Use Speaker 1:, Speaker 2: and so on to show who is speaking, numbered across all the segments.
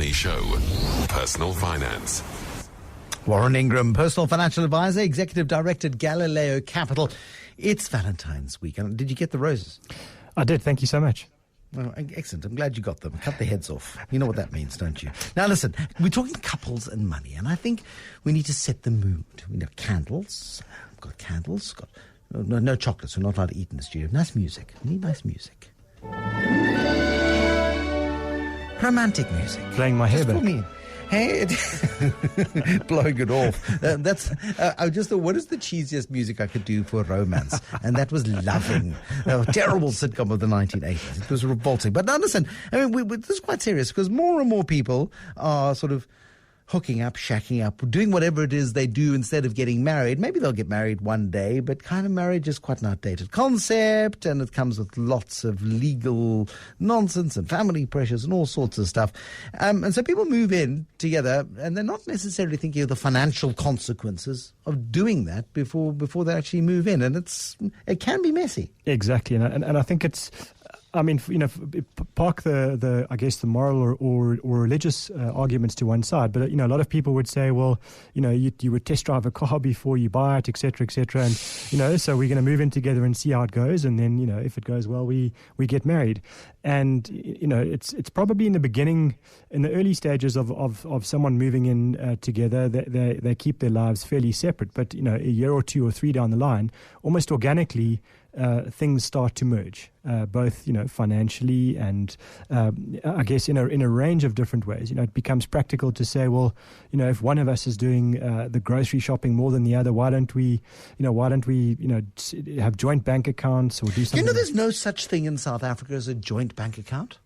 Speaker 1: Money Show. Personal Finance.
Speaker 2: Warren Ingram, personal financial advisor, executive director at Galileo Capital. It's Valentine's week. Did you get the roses?
Speaker 3: I did. Thank you so much.
Speaker 2: Well, excellent. I'm glad you got them. Cut the heads off. You know what that means, don't you? Now, listen, we're talking couples and money, and I think we need to set the mood. We need candles. I've got candles. No chocolates. We're not allowed to eat in the studio. Nice music. We need nice music. Romantic music.
Speaker 3: Playing my hair back.
Speaker 2: Hey, blowing it off. I just thought, what is the cheesiest music I could do for romance? And that was Loving, a terrible sitcom of the 1980s. It was revolting. But now listen, I mean, this is quite serious because more and more people are sort of hooking up, shacking up, doing whatever it is they do instead of getting married. Maybe they'll get married one day, but kind of marriage is quite an outdated concept, and it comes with lots of legal nonsense and family pressures and all sorts of stuff. And so people move in together, and they're not necessarily thinking of the financial consequences of doing that before they actually move in, and it can be messy.
Speaker 3: Exactly, and I think it's. I mean, park the I guess the moral or religious arguments to one side, but a lot of people would say, well, you would test drive a car before you buy it, etc., and so we're going to move in together and see how it goes, and then if it goes well, we get married, and it's probably in the beginning, in the early stages of someone moving in together, they keep their lives fairly separate, but a year or two or three down the line, almost organically. Things start to merge, both financially and I guess in a range of different ways. It becomes practical to say, well, if one of us is doing the grocery shopping more than the other, why don't we have joint bank accounts or do something?
Speaker 2: There's no such thing in South Africa as a joint bank account.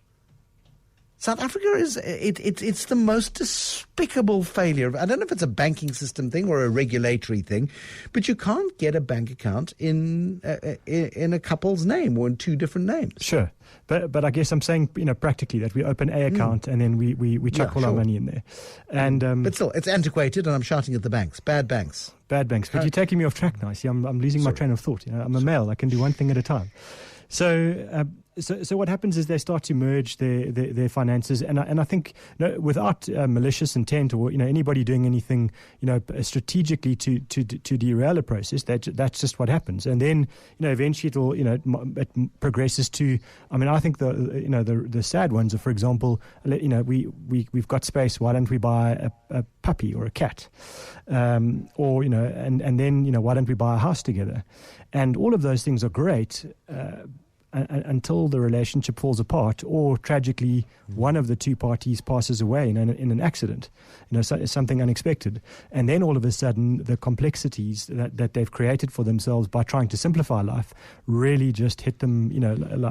Speaker 2: South Africa it's the most despicable failure. I don't know if it's a banking system thing or a regulatory thing, but you can't get a bank account in a couple's name or in two different names.
Speaker 3: Sure, but I guess I'm saying practically that we open a account and then we chuck all our money in there, and
Speaker 2: but still it's antiquated, and I'm shouting at the banks, bad banks.
Speaker 3: But you're taking me off track now. See, I'm losing my train of thought. I'm a male. I can do one thing at a time. So what happens is they start to merge their finances, and I think without malicious intent or anybody doing anything strategically to derail a process, that's just what happens, and then eventually it progresses to. I mean, I think the sad ones are, for example, we've got space. Why don't we buy a puppy or a cat, and then why don't we buy a house together? And all of those things are great. Until the relationship falls apart, or tragically one of the two parties passes away in an accident, something unexpected, and then all of a sudden the complexities that they've created for themselves by trying to simplify life really just hit them,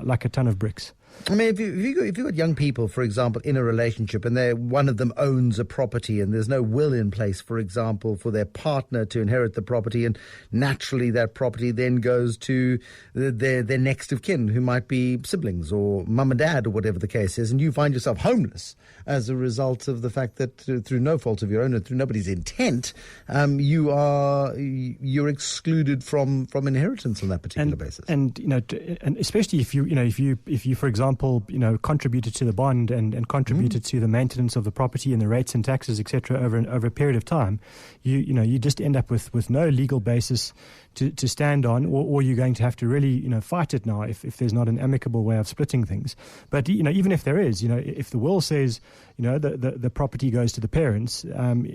Speaker 3: like a ton of bricks.
Speaker 2: I mean, if you've got young people, for example, in a relationship, and one of them owns a property, and there's no will in place, for example, for their partner to inherit the property, and naturally that property then goes to their next of kin, who might be siblings or mum and dad or whatever the case is, and you find yourself homeless as a result of the fact that through no fault of your own and through nobody's intent, you're excluded from inheritance on that particular basis.
Speaker 3: And especially if you for example, contributed to the bond and contributed to the maintenance of the property and the rates and taxes, etc., over a period of time, you just end up with no legal basis to stand on, or you're going to have to really fight it now if there's not an amicable way of splitting things. But even if there is, if the will says the property goes to the parents, then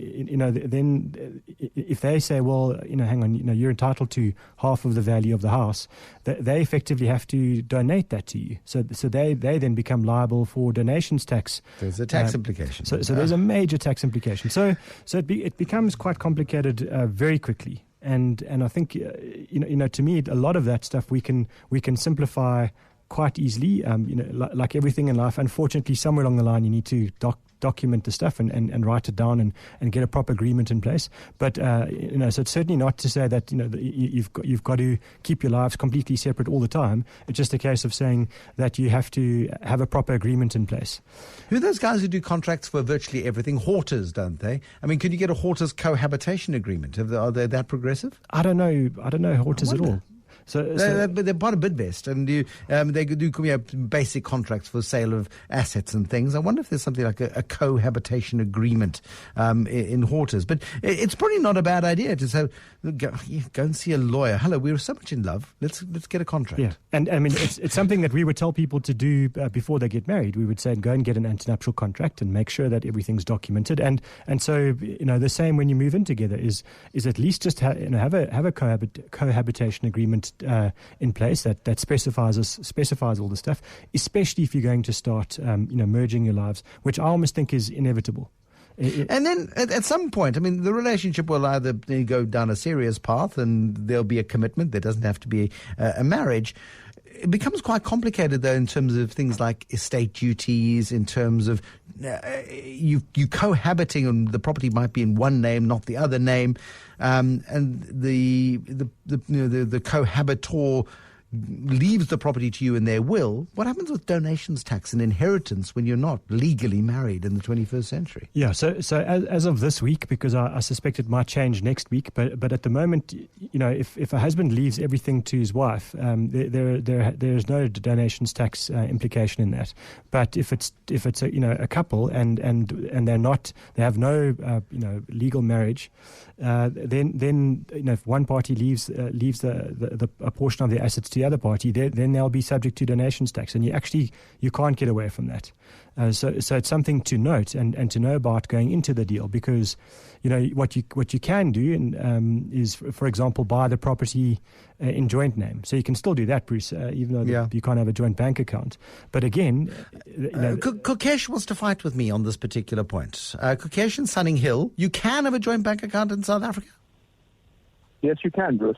Speaker 3: if they say, well, hang on, you're entitled to half of the value of the house, they effectively have to donate that to you. So they then become liable for donations tax.
Speaker 2: There's a tax implication.
Speaker 3: So there's a major tax implication. So it becomes quite complicated very quickly. And I think to me, a lot of that stuff we can simplify quite easily. Like everything in life, unfortunately, somewhere along the line you need to document the stuff and write it down and get a proper agreement in place. But so it's certainly not to say that you've got to keep your lives completely separate all the time. It's just a case of saying that you have to have a proper agreement in place.
Speaker 2: Who are those guys who do contracts for virtually everything? Horters, don't they? I mean, can you get a Horters cohabitation agreement? Are they that progressive?
Speaker 3: I don't know Horters at all.
Speaker 2: They're part of Bidvest, and they do basic contracts for sale of assets and things. I wonder if there's something like a cohabitation agreement in Horters. But it's probably not a bad idea to say, go and see a lawyer. Hello, we were so much in love. Let's get a contract.
Speaker 3: Yeah, and I mean, it's something that we would tell people to do before they get married. We would say, go and get an antenuptial contract and make sure that everything's documented. And so, the same when you move in together is at least just have a cohabitation agreement in place that specifies all the stuff, especially if you're going to start merging your lives, which I almost think is inevitable.
Speaker 2: And then at some point, I mean, the relationship will either go down a serious path and there'll be a commitment. There doesn't have to be a marriage. It becomes quite complicated, though, in terms of things like estate duties, in terms of you cohabiting, and the property might be in one name, not the other name, and the cohabitor leaves the property to you in their will. What happens with donations tax and inheritance when you're not legally married in the 21st century?
Speaker 3: Yeah, so as of this week, because I suspect it might change next week, but at the moment, if a husband leaves everything to his wife, there's no donations tax implication in that. But if it's a couple and they have no legal marriage, then if one party leaves a portion of the assets to the other party, then they'll be subject to donations tax, and you can't get away from that. So it's something to note and to know about going into the deal, because what you can do is, for example, buy the property in joint name. So you can still do that, Bruce, even though you can't have a joint bank account. But again,
Speaker 2: Kukesh wants to fight with me on this particular point. Kukesh in Sunning Hill, you can have a joint bank account in South Africa?
Speaker 4: Yes, you can, Bruce.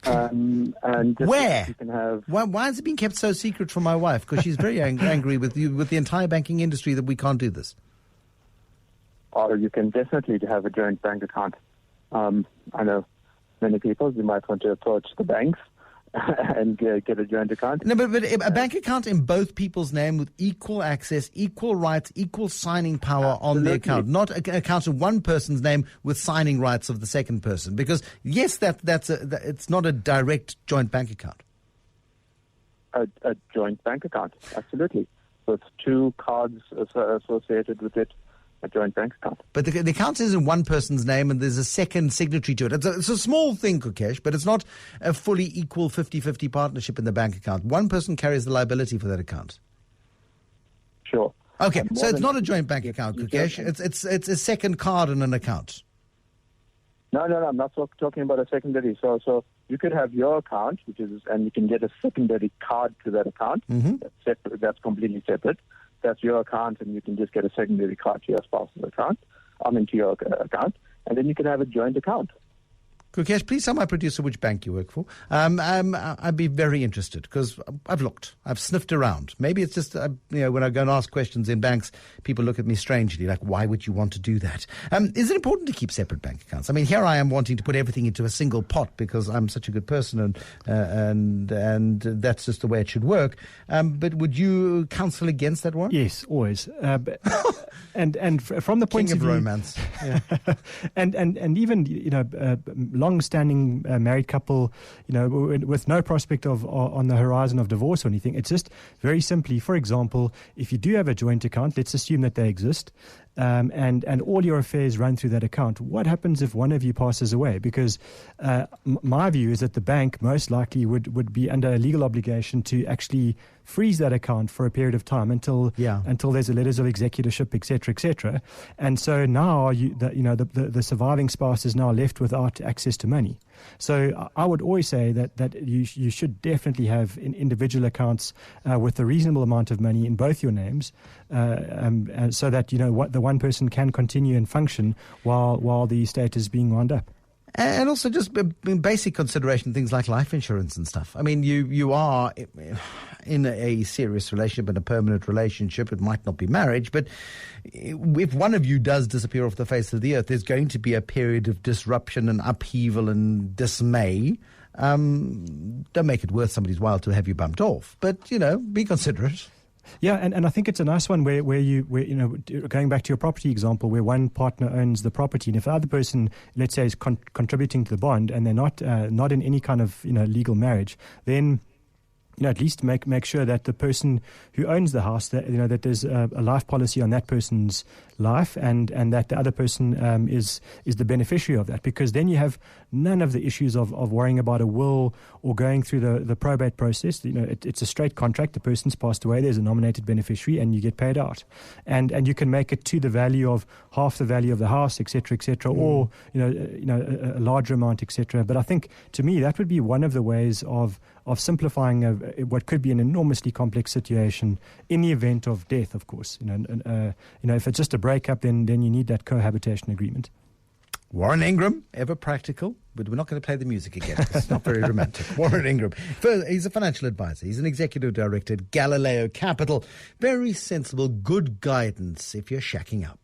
Speaker 4: And
Speaker 2: where?
Speaker 4: You can have.
Speaker 2: Why has it been kept so secret from my wife? Because she's very angry with the entire banking industry that we can't do this.
Speaker 4: Or you can definitely have a joint bank account. I know many people, you might want to approach the banks and get a joint account.
Speaker 2: No, but a bank account in both people's name with equal access, equal rights, equal signing power on the account. Not an account in one person's name with signing rights of the second person. Because, yes, it's not a direct joint bank account.
Speaker 4: A joint bank account, absolutely. With two cards associated with it. A joint bank account. But
Speaker 2: the account is in one person's name and there's a second signatory to it. It's a small thing, Kukesh, but it's not a fully equal 50-50 partnership in the bank account. One person carries the liability for that account.
Speaker 4: Sure.
Speaker 2: Okay, so it's not a joint bank account, Kukesh. It's a second card in an account.
Speaker 4: No, I'm not talking about a secondary. So you could have your account, and you can get a secondary card to that account.
Speaker 2: Mm-hmm.
Speaker 4: That's separate. That's completely separate. That's your account, and you can just get a secondary card to your spouse's account, to your account, and then you can have a joint account.
Speaker 2: Kukesh, please tell my producer which bank you work for. I'd be very interested, because I've looked. I've sniffed around. Maybe it's just, when I go and ask questions in banks, people look at me strangely, like, why would you want to do that? Is it important to keep separate bank accounts? I mean, here I am wanting to put everything into a single pot because I'm such a good person and that's just the way it should work. But would you counsel against that one?
Speaker 3: Yes, always. And from the point
Speaker 2: King
Speaker 3: of view,
Speaker 2: romance. Yeah.
Speaker 3: and even, long-standing married couple, with no prospect of on the horizon of divorce or anything. It's just very simply, for example, if you do have a joint account, let's assume that they exist, and all your affairs run through that account. What happens if one of you passes away? Because my view is that the bank most likely would be under a legal obligation to actually freeze that account for a period of time until there's a letters of executorship, etc. And so now the surviving spouse is now left without access to money. So I would always say that you should definitely have individual accounts with a reasonable amount of money in both your names, so that the one person can continue and function while the estate is being wound up.
Speaker 2: And also just basic consideration, things like life insurance and stuff. I mean, you are in a serious relationship, in a permanent relationship. It might not be marriage, but if one of you does disappear off the face of the earth, there's going to be a period of disruption and upheaval and dismay. Don't make it worth somebody's while to have you bumped off, but, be considerate.
Speaker 3: Yeah, and I think it's a nice one where going back to your property example, where one partner owns the property, and if the other person, let's say, is contributing to the bond, and they're not in any kind of legal marriage, then at least make sure that the person who owns the house, that there's a life policy on that person's life, and that the other person is the beneficiary of that, because then you have none of the issues of worrying about a will or going through the probate process. It's a straight contract. The person's passed away. There's a nominated beneficiary, and you get paid out, and you can make it to the value of half the value of the house, etc., or a larger amount, etc. But I think, to me, that would be one of the ways of simplifying what could be an enormously complex situation in the event of death, of course. If it's just a breakup, then you need that cohabitation agreement.
Speaker 2: Warren Ingram, ever practical, but we're not going to play the music again. It's not very romantic. Warren Ingram. He's a financial advisor. He's an executive director at Galileo Capital. Very sensible, good guidance if you're shacking up.